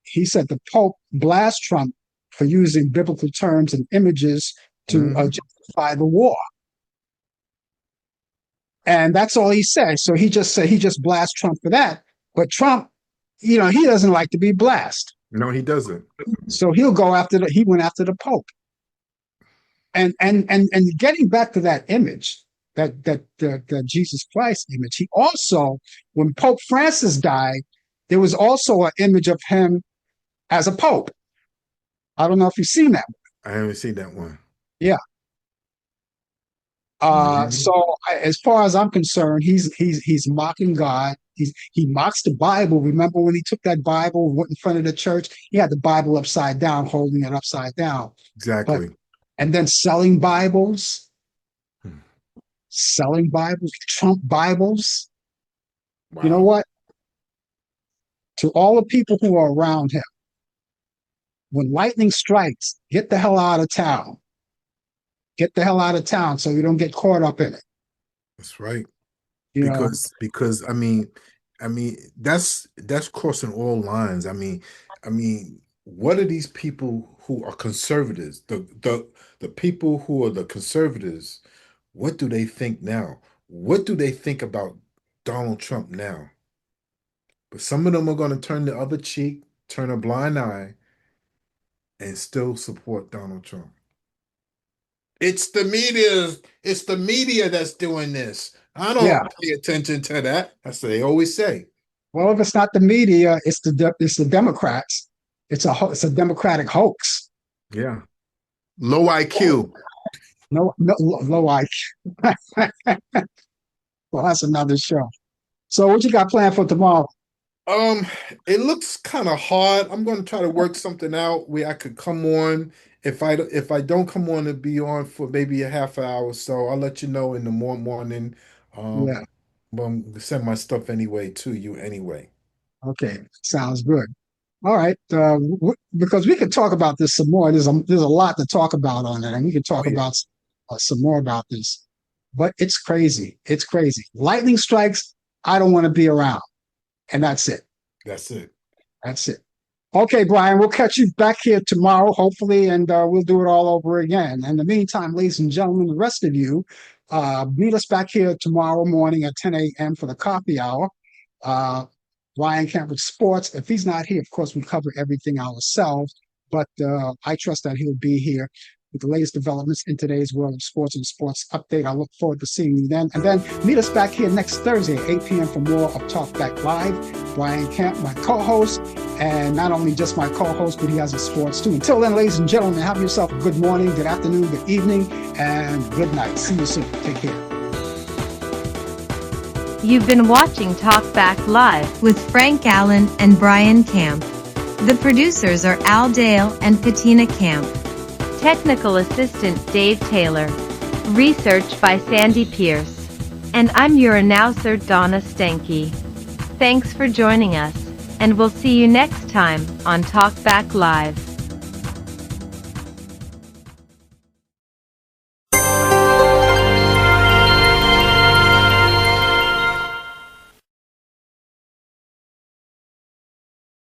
he said the Pope blasted Trump for using biblical terms and images to Mhm. justify the war. And that's all he said. So he just blasts Trump for that. But Trump, he doesn't like to be blasted. No, he doesn't. So he went after the Pope. And getting back to that image, that Jesus Christ image, he also, when Pope Francis died, there was also an image of him as a Pope. I don't know if you've seen that. I haven't seen that one. Yeah. Mhm. As far as I'm concerned, he's mocking God. He mocks the Bible. Remember when he took that Bible, went in front of the church, he had the Bible upside down, holding it upside down. But Exactly. and then Hmm. selling Bibles, Trump Bibles. You know Wow. what? To all the people who are around him, when lightning strikes, get the hell out of town. Get the hell out of town so you don't get caught up in it. That's right. You know, Because I mean that's crossing all lines. I mean, what are these people who are conservatives? The people who are the conservatives, what do they think now? What do they think about Donald Trump now? But some of them are going to turn the other cheek, turn a blind eye, and still support Donald Trump. It's the media that's doing this. I yeah. don't pay attention to that. That's what they always say. Well, if it's not the media, it's the Democrats. It's a Democratic hoax. Yeah. Low IQ. No low IQ. Well, that's another show. So, what you got planned for tomorrow? Um, it looks kind of hard. I'm going to try to work something out where I could come on. If I don't come on to be on for maybe a half hour or so, I'll let you know in the morning. Yeah. I'm gonna send my stuff anyway to you anyway. Okay. Sounds good. All right. Because we could talk about this some more. There's a lot to talk about on it, and we could Oh talk yeah, about some more about this. But it's crazy. It's crazy. Lightning strikes. I don't want to be around, and that's it. that's it. That's it. Okay, Brian, we'll catch you back here tomorrow, hopefully, and we'll do it all over again. In the meantime, ladies and gentlemen, the rest of you, meet us back here tomorrow morning at 10 a.m. for the coffee hour. Uh, Brian Campbell Sports. If he's not here, of course, we cover everything ourselves, but I trust that he'll be here. with the latest developments in today's world of sports and sports update. I look forward to seeing you then. And then meet us back here next Thursday at 8 p.m. for more of Talk Back Live. Brian Camp, my co-host, and not only just my co-host, but he has a sports too. Until then, ladies and gentlemen, have yourself a good morning, good afternoon, good evening, and good night. See you soon. Take care. You've been watching Talk Back Live with Frank Allan and Brian Camp. The producers are Al Dale and Katina Camp. Technical assistant Dave Taylor. Research by Sandy Pierce. And I'm your announcer Donna Stenke. Thanks for joining us, and we'll see you next time on Talk Back Live.